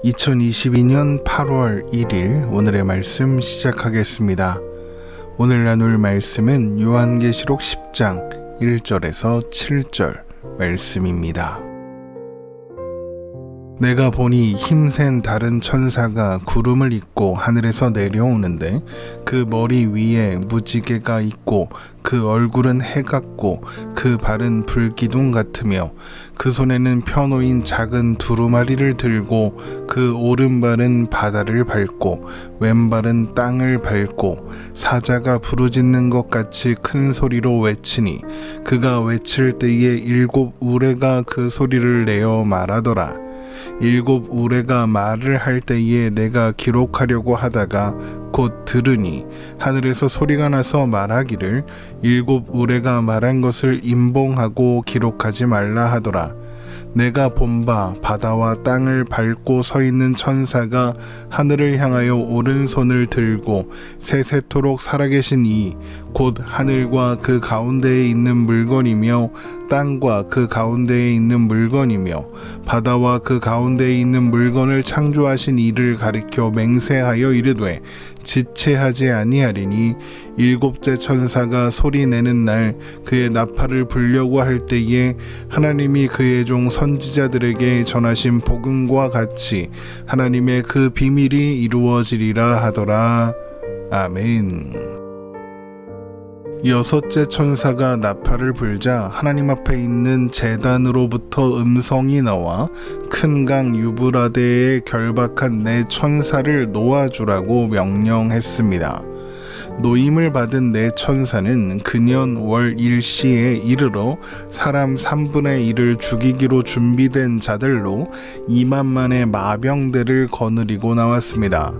2022년 8월 1일 오늘의 말씀 시작하겠습니다. 오늘 나눌 말씀은 요한계시록 10장 1절에서 7절 말씀입니다. 내가 보니 힘센 다른 천사가 구름을 입고 하늘에서 내려오는데 그 머리 위에 무지개가 있고 그 얼굴은 해 같고 그 발은 불기둥 같으며 그 손에는 펴놓인 작은 두루마리를 들고 그 오른발은 바다를 밟고 왼발은 땅을 밟고 사자가 부르짖는 것 같이 큰 소리로 외치니 그가 외칠 때에 7 우레가 그 소리를 내어 말하더라. 7 우레가 말을 할 때에 내가 기록하려고 하다가 곧 들으니 하늘에서 소리가 나서 말하기를 7 우레가 말한 것을 임봉하고 기록하지 말라 하더라. 내가 본 바 바다와 땅을 밟고 서 있는 천사가 하늘을 향하여 오른손을 들고 세세토록 살아계신 이 곧 하늘과 그 가운데에 있는 물건이며 땅과 그 가운데에 있는 물건이며 바다와 그 가운데에 있는 물건을 창조하신 이를 가리켜 맹세하여 이르되 지체하지 아니하리니 7째 천사가 소리 내는 날 그의 나팔을 불려고 할 때에 하나님이 그의 종 선지자들에게 전하신 복음과 같이 하나님의 그 비밀이 이루어지리라 하더라. 아멘. 6째 천사가 나팔을 불자 하나님 앞에 있는 제단으로부터 음성이 나와 큰 강 유브라데에 결박한 4 천사를 놓아주라고 명령했습니다. 노임을 받은 4 천사는 근년 월 일시에 이르러 사람 3분의 1을 죽이기로 준비된 자들로 2만만의 마병대를 거느리고 나왔습니다.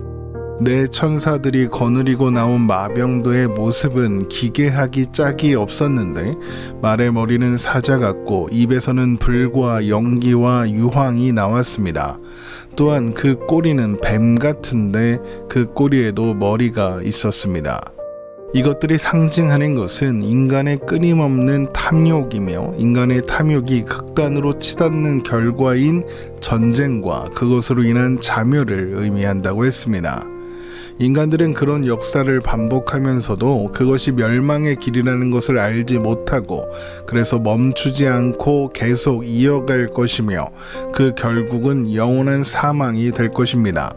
4 천사들이 거느리고 나온 마병도의 모습은 기괴하기 짝이 없었는데 말의 머리는 사자 같고 입에서는 불과 연기와 유황이 나왔습니다. 또한 그 꼬리는 뱀 같은데 그 꼬리에도 머리가 있었습니다. 이것들이 상징하는 것은 인간의 끊임없는 탐욕이며 인간의 탐욕이 극단으로 치닫는 결과인 전쟁과 그것으로 인한 자멸을 의미한다고 했습니다. 인간들은 그런 역사를 반복하면서도 그것이 멸망의 길이라는 것을 알지 못하고 그래서 멈추지 않고 계속 이어갈 것이며 그 결국은 영원한 사망이 될 것입니다.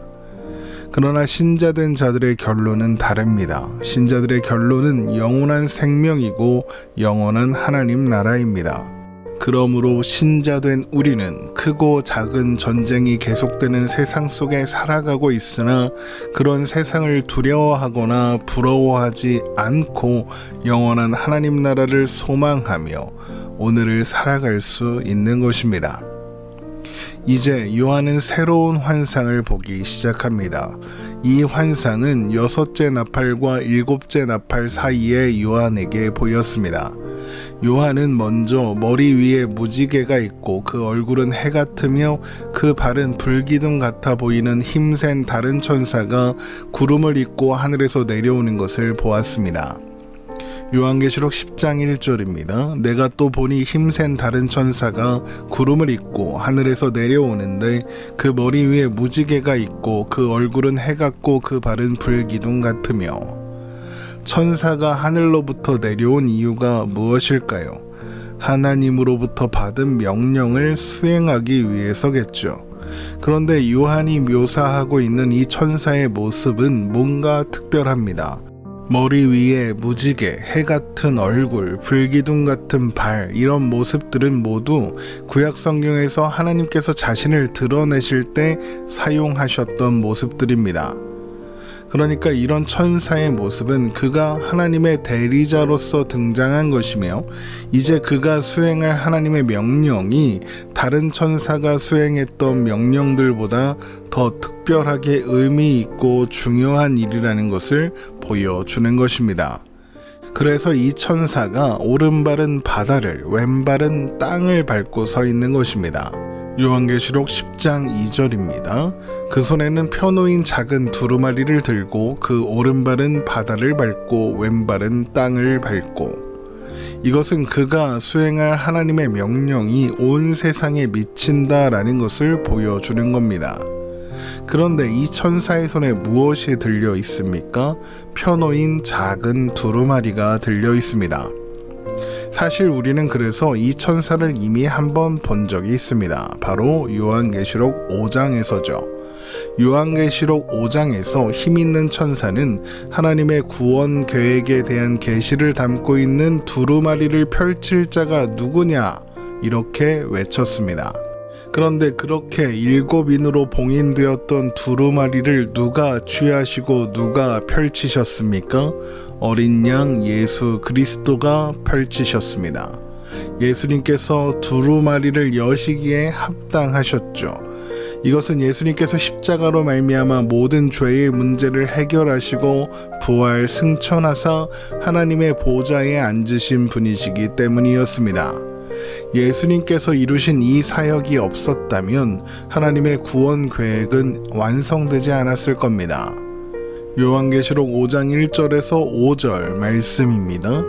그러나 신자된 자들의 결론은 다릅니다. 신자들의 결론은 영원한 생명이고 영원한 하나님 나라입니다. 그러므로 신자된 우리는 크고 작은 전쟁이 계속되는 세상 속에 살아가고 있으나 그런 세상을 두려워하거나 부러워하지 않고 영원한 하나님 나라를 소망하며 오늘을 살아갈 수 있는 것입니다. 이제 요한은 새로운 환상을 보기 시작합니다. 이 환상은 6째 나팔과 7째 나팔 사이에 요한에게 보였습니다. 요한은 먼저 머리 위에 무지개가 있고 그 얼굴은 해 같으며 그 발은 불기둥 같아 보이는 힘센 다른 천사가 구름을 입고 하늘에서 내려오는 것을 보았습니다. 요한계시록 10장 1절입니다. 내가 또 보니 힘센 다른 천사가 구름을 입고 하늘에서 내려오는데 그 머리 위에 무지개가 있고 그 얼굴은 해 같고 그 발은 불기둥 같으며. 천사가 하늘로부터 내려온 이유가 무엇일까요? 하나님으로부터 받은 명령을 수행하기 위해서겠죠. 그런데 요한이 묘사하고 있는 이 천사의 모습은 뭔가 특별합니다. 머리 위에 무지개, 해 같은 얼굴, 불기둥 같은 발, 이런 모습들은 모두 구약 성경에서 하나님께서 자신을 드러내실 때 사용하셨던 모습들입니다. 그러니까 이런 천사의 모습은 그가 하나님의 대리자로서 등장한 것이며 이제 그가 수행할 하나님의 명령이 다른 천사가 수행했던 명령들보다 더 특별하게 의미 있고 중요한 일이라는 것을 보여주는 것입니다. 그래서 이 천사가 오른발은 바다를, 왼발은 땅을 밟고 서 있는 것입니다. 요한계시록 10장 2절입니다. 그 손에는 펴놓인 작은 두루마리를 들고 그 오른발은 바다를 밟고 왼발은 땅을 밟고. 이것은 그가 수행할 하나님의 명령이 온 세상에 미친다라는 것을 보여주는 겁니다. 그런데 이 천사의 손에 무엇이 들려 있습니까? 펴놓인 작은 두루마리가 들려 있습니다. 사실 우리는 그래서 이 천사를 이미 한번 본 적이 있습니다. 바로 요한계시록 5장에서죠. 요한계시록 5장에서 힘있는 천사는 하나님의 구원 계획에 대한 계시를 담고 있는 두루마리를 펼칠 자가 누구냐? 이렇게 외쳤습니다. 그런데 그렇게 7인으로 봉인되었던 두루마리를 누가 취하시고 누가 펼치셨습니까? 어린 양 예수 그리스도가 펼치셨습니다. 예수님께서 두루마리를 여시기에 합당하셨죠. 이것은 예수님께서 십자가로 말미암아 모든 죄의 문제를 해결하시고 부활 승천하사 하나님의 보좌에 앉으신 분이시기 때문이었습니다. 예수님께서 이루신 이 사역이 없었다면 하나님의 구원 계획은 완성되지 않았을 겁니다. 요한계시록 5장 1절에서 5절 말씀입니다.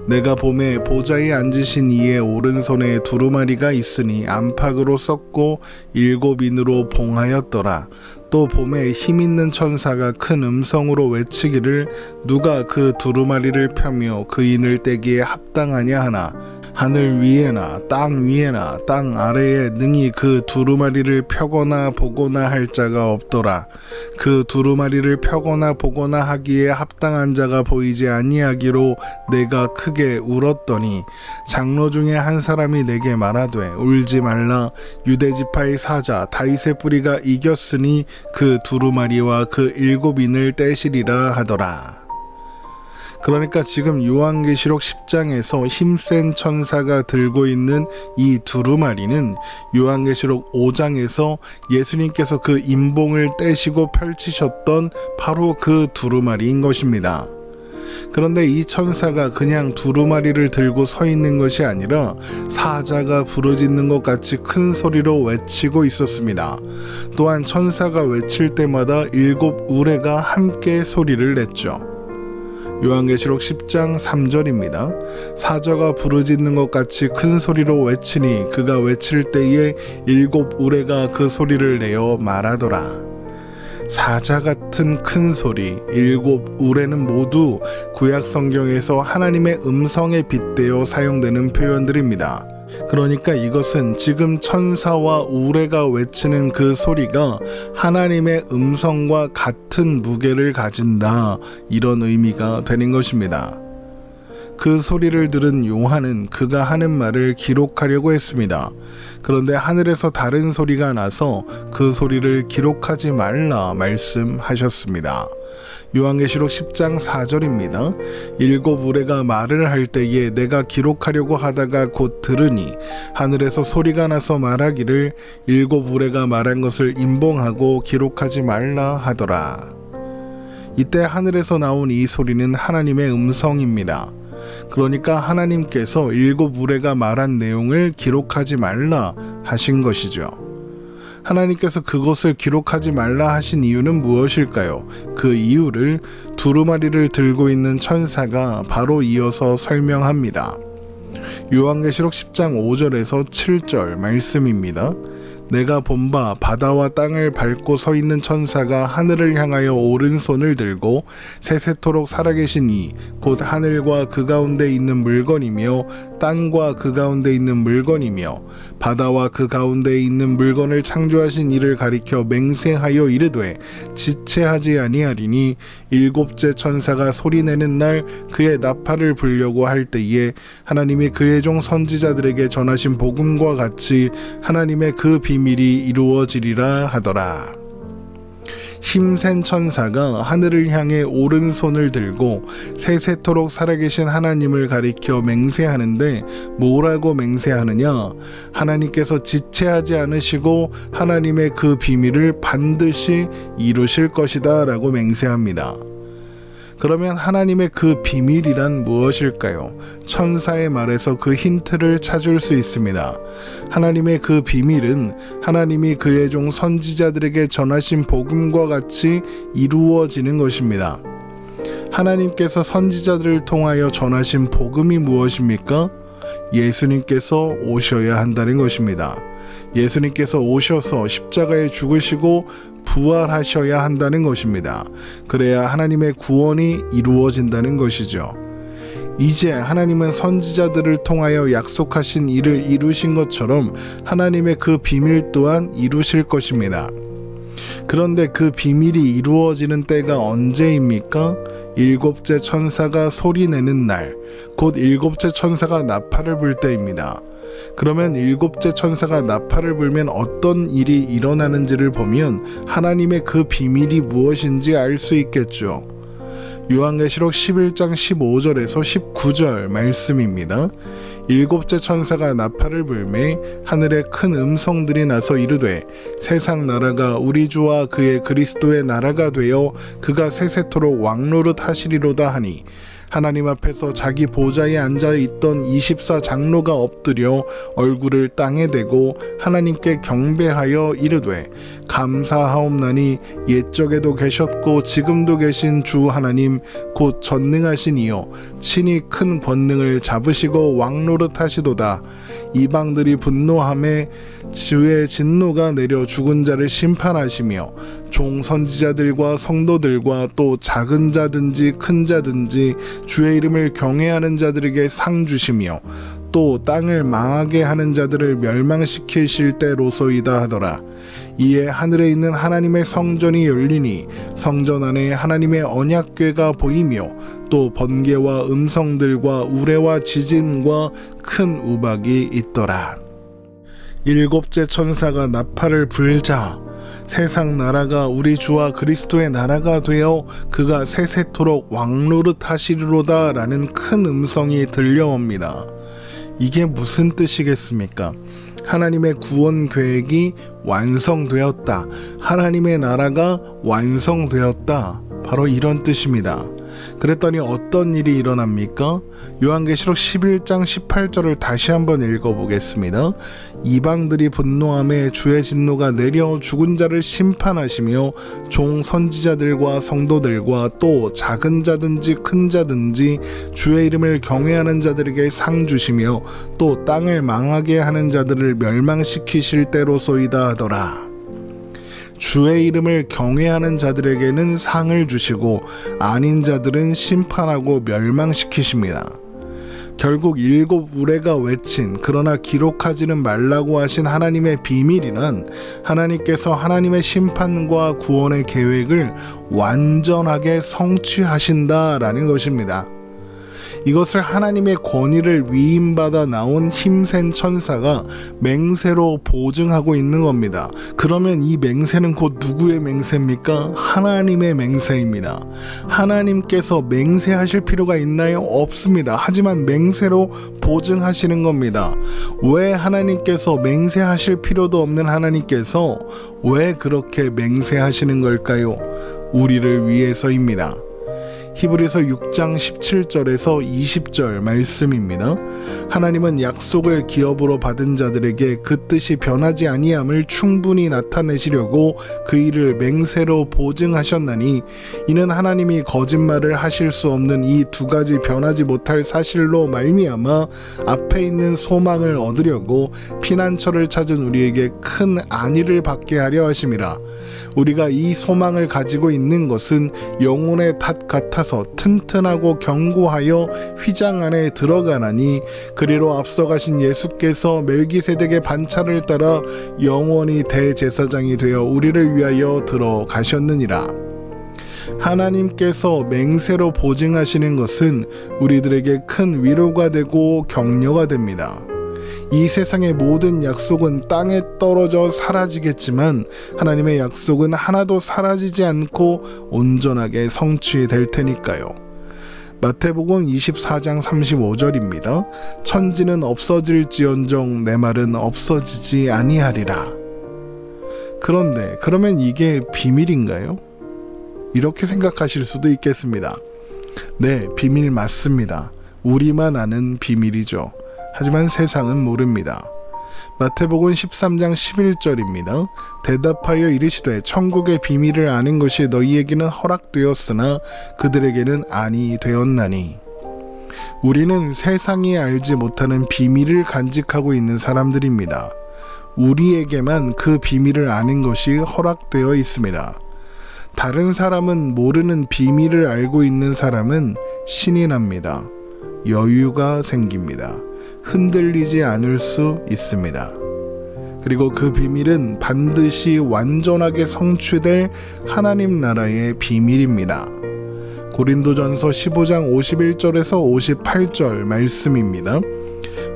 내가 보매 보좌에 앉으신 이의 오른손에 두루마리가 있으니 안팎으로 썼고 7인으로 봉하였더라. 또 보매 힘있는 천사가 큰 음성으로 외치기를 누가 그 두루마리를 펴며 그 인을 떼기에 합당하냐 하나 하늘 위에나 땅 위에나 땅 아래에 능히 그 두루마리를 펴거나 보거나 할 자가 없더라. 그 두루마리를 펴거나 보거나 하기에 합당한 자가 보이지 아니하기로 내가 크게 울었더니 장로 중에 한 사람이 내게 말하되 울지 말라. 유대지파의 사자 다윗의 뿌리가 이겼으니 그 두루마리와 그 7인을 떼시리라 하더라. 그러니까 지금 요한계시록 10장에서 힘센 천사가 들고 있는 이 두루마리는 요한계시록 5장에서 예수님께서 그 임봉을 떼시고 펼치셨던 바로 그 두루마리인 것입니다. 그런데 이 천사가 그냥 두루마리를 들고 서 있는 것이 아니라 사자가 부르짖는 것 같이 큰 소리로 외치고 있었습니다. 또한 천사가 외칠 때마다 7 우레가 함께 소리를 냈죠. 요한계시록 10장 3절입니다. 사자가 부르짖는 것 같이 큰 소리로 외치니 그가 외칠 때에 7 우레가 그 소리를 내어 말하더라. 사자 같은 큰 소리, 7 우레는 모두 구약 성경에서 하나님의 음성에 빗대어 사용되는 표현들입니다. 그러니까 이것은 지금 천사와 우레가 외치는 그 소리가 하나님의 음성과 같은 무게를 가진다, 이런 의미가 되는 것입니다. 그 소리를 들은 요한은 그가 하는 말을 기록하려고 했습니다. 그런데 하늘에서 다른 소리가 나서 그 소리를 기록하지 말라 말씀하셨습니다. 요한계시록 10장 4절입니다. 7 우레가 말을 할 때에 내가 기록하려고 하다가 곧 들으니 하늘에서 소리가 나서 말하기를 7 우레가 말한 것을 임봉하고 기록하지 말라 하더라. 이때 하늘에서 나온 이 소리는 하나님의 음성입니다. 그러니까 하나님께서 7 우레가 말한 내용을 기록하지 말라 하신 것이죠. 하나님께서 그것을 기록하지 말라 하신 이유는 무엇일까요? 그 이유를 두루마리를 들고 있는 천사가 바로 이어서 설명합니다. 요한계시록 10장 5절에서 7절 말씀입니다. 내가 본 바 바다와 땅을 밟고 서 있는 천사가 하늘을 향하여 오른손을 들고 세세토록 살아계신 이 곧 하늘과 그 가운데 있는 물건이며 땅과 그 가운데 있는 물건이며 바다와 그 가운데 있는 물건을 창조하신 이를 가리켜 맹세하여 이르되 지체하지 아니하리니 7째 천사가 소리내는 날 그의 나팔을 불려고 할 때에 하나님이 그의 종 선지자들에게 전하신 복음과 같이 하나님의 그 비밀이 이루어지리라 하더라. 힘센 천사가 하늘을 향해 오른손을 들고 세세토록 살아계신 하나님을 가리켜 맹세하는데 뭐라고 맹세하느냐? 하나님께서 지체하지 않으시고 하나님의 그 비밀을 반드시 이루실 것이다 라고 맹세합니다. 그러면 하나님의 그 비밀이란 무엇일까요? 천사의 말에서 그 힌트를 찾을 수 있습니다. 하나님의 그 비밀은 하나님이 그의 종 선지자들에게 전하신 복음과 같이 이루어지는 것입니다. 하나님께서 선지자들을 통하여 전하신 복음이 무엇입니까? 예수님께서 오셔야 한다는 것입니다. 예수님께서 오셔서 십자가에 죽으시고 부활하셔야 한다는 것입니다. 그래야 하나님의 구원이 이루어진다는 것이죠. 이제 하나님은 선지자들을 통하여 약속하신 일을 이루신 것처럼 하나님의 그 비밀 또한 이루실 것입니다. 그런데 그 비밀이 이루어지는 때가 언제입니까? 일곱째 천사가 소리내는 날, 곧 일곱째 천사가 나팔을 불 때입니다. 그러면 일곱째 천사가 나팔을 불면 어떤 일이 일어나는지를 보면 하나님의 그 비밀이 무엇인지 알 수 있겠죠. 요한계시록 11장 15절에서 19절 말씀입니다. 일곱째 천사가 나팔을 불매 하늘에 큰 음성들이 나서 이르되 세상 나라가 우리 주와 그의 그리스도의 나라가 되어 그가 세세토록 왕노릇 하시리로다 하니 하나님 앞에서 자기 보좌에 앉아있던 24장로가 엎드려 얼굴을 땅에 대고 하나님께 경배하여 이르되 감사하옵나니 옛적에도 계셨고 지금도 계신 주 하나님 곧 전능하신 이여 친히 큰 권능을 잡으시고 왕노릇 하시도다. 이방들이 분노하매 주의 진노가 내려 죽은 자를 심판하시며 종 선지자들과 성도들과 또 작은 자든지 큰 자든지 주의 이름을 경외하는 자들에게 상 주시며 또 땅을 망하게 하는 자들을 멸망시키실 때로소이다 하더라. 이에 하늘에 있는 하나님의 성전이 열리니 성전 안에 하나님의 언약궤가 보이며 또 번개와 음성들과 우레와 지진과 큰 우박이 있더라. 일곱째 천사가 나팔을 불자 세상 나라가 우리 주와 그리스도의 나라가 되어 그가 세세토록 왕노릇 하시리로다 라는 큰 음성이 들려옵니다. 이게 무슨 뜻이겠습니까? 하나님의 구원 계획이 완성되었다. 하나님의 나라가 완성되었다. 바로 이런 뜻입니다. 그랬더니 어떤 일이 일어납니까? 요한계시록 11장 18절을 다시 한번 읽어보겠습니다. 이방들이 분노하며 주의 진노가 내려 죽은 자를 심판하시며 종 선지자들과 성도들과 또 작은 자든지 큰 자든지 주의 이름을 경외하는 자들에게 상 주시며 또 땅을 망하게 하는 자들을 멸망시키실 때로소이다 하더라. 주의 이름을 경외하는 자들에게는 상을 주시고 아닌 자들은 심판하고 멸망시키십니다. 결국 일곱 우레가 외친 그러나 기록하지는 말라고 하신 하나님의 비밀이란 하나님께서 하나님의 심판과 구원의 계획을 완전하게 성취하신다라는 것입니다. 이것을 하나님의 권위를 위임받아 나온 힘센 천사가 맹세로 보증하고 있는 겁니다. 그러면 이 맹세는 곧 누구의 맹세입니까? 하나님의 맹세입니다. 하나님께서 맹세하실 필요가 있나요? 없습니다. 하지만 맹세로 보증하시는 겁니다. 왜 하나님께서 맹세하실 필요도 없는 하나님께서 왜 그렇게 맹세하시는 걸까요? 우리를 위해서입니다. 히브리서 6장 17절에서 20절 말씀입니다. 하나님은 약속을 기업으로 받은 자들에게 그 뜻이 변하지 아니함을 충분히 나타내시려고 그 일을 맹세로 보증하셨나니 이는 하나님이 거짓말을 하실 수 없는 이 두 가지 변하지 못할 사실로 말미암아 앞에 있는 소망을 얻으려고 피난처를 찾은 우리에게 큰 안위를 받게 하려 하심이라. 우리가 이 소망을 가지고 있는 것은 영혼의 닷 같아서 튼튼하고 견고하여 휘장 안에 들어가나니 그리로 앞서가신 예수께서 멜기세덱의 반차를 따라 영원히 대제사장이 되어 우리를 위하여 들어가셨느니라. 하나님께서 맹세로 보증하시는 것은 우리들에게 큰 위로가 되고 격려가 됩니다. 이 세상의 모든 약속은 땅에 떨어져 사라지겠지만 하나님의 약속은 하나도 사라지지 않고 온전하게 성취될 테니까요. 마태복음 24장 35절입니다. 천지는 없어질지언정 내 말은 없어지지 아니하리라. 그런데 그러면 이게 비밀인가요? 이렇게 생각하실 수도 있겠습니다. 네, 비밀 맞습니다. 우리만 아는 비밀이죠. 하지만 세상은 모릅니다. 마태복음 13장 11절입니다. 대답하여 이르시되 천국의 비밀을 아는 것이 너희에게는 허락되었으나 그들에게는 아니 되었나니. 우리는 세상이 알지 못하는 비밀을 간직하고 있는 사람들입니다. 우리에게만 그 비밀을 아는 것이 허락되어 있습니다. 다른 사람은 모르는 비밀을 알고 있는 사람은 신이 납니다. 여유가 생깁니다. 흔들리지 않을 수 있습니다. 그리고 그 비밀은 반드시 완전하게 성취될 하나님 나라의 비밀입니다. 고린도전서 15장 51절에서 58절 말씀입니다.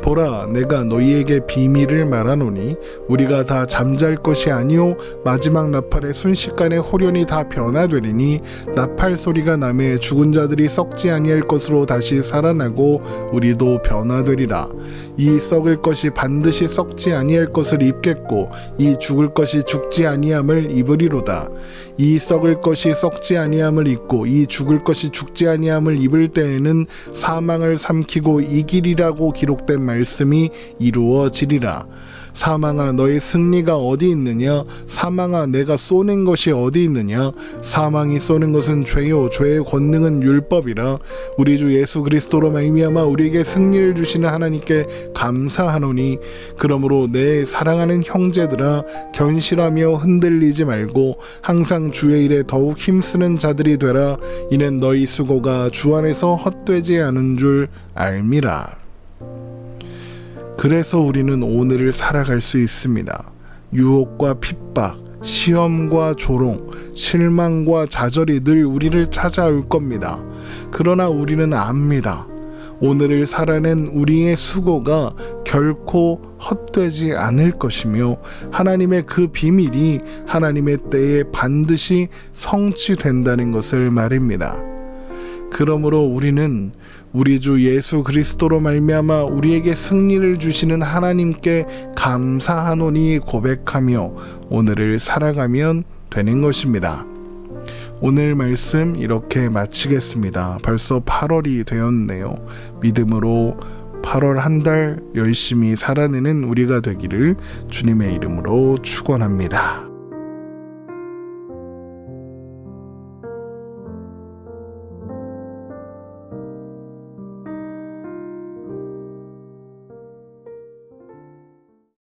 보라, 내가 너희에게 비밀을 말하노니 우리가 다 잠잘 것이 아니요 마지막 나팔의 순식간에 호련히 다 변화되리니 나팔 소리가 나매 죽은 자들이 썩지 아니할 것으로 다시 살아나고 우리도 변화되리라. 이 썩을 것이 반드시 썩지 아니할 것을 입겠고 이 죽을 것이 죽지 아니함을 입으리로다. 이 썩을 것이 썩지 아니함을 입고 이 죽을 것이 죽지 아니함을 입을 때에는 사망을 삼키고 이기리라고 기록된 말씀이 이루어지리라. 사망아, 너의 승리가 어디 있느냐? 사망아, 내가 쏘는 것이 어디 있느냐? 사망이 쏘는 것은 죄요 죄의 권능은 율법이라. 우리 주 예수 그리스도로 말미암아 우리에게 승리를 주시는 하나님께 감사하노니 그러므로 내 사랑하는 형제들아, 견실하며 흔들리지 말고 항상 주의 일에 더욱 힘쓰는 자들이 되라. 이는 너희 수고가 주 안에서 헛되지 않은 줄 알미라. 그래서 우리는 오늘을 살아갈 수 있습니다. 유혹과 핍박, 시험과 조롱, 실망과 좌절이 늘 우리를 찾아올 겁니다. 그러나 우리는 압니다. 오늘을 살아낸 우리의 수고가 결코 헛되지 않을 것이며 하나님의 그 비밀이 하나님의 때에 반드시 성취된다는 것을 말입니다. 그러므로 우리는 우리 주 예수 그리스도로 말미암아 우리에게 승리를 주시는 하나님께 감사하노니 고백하며 오늘을 살아가면 되는 것입니다. 오늘 말씀 이렇게 마치겠습니다. 벌써 8월이 되었네요. 믿음으로 8월 한 달 열심히 살아내는 우리가 되기를 주님의 이름으로 축원합니다.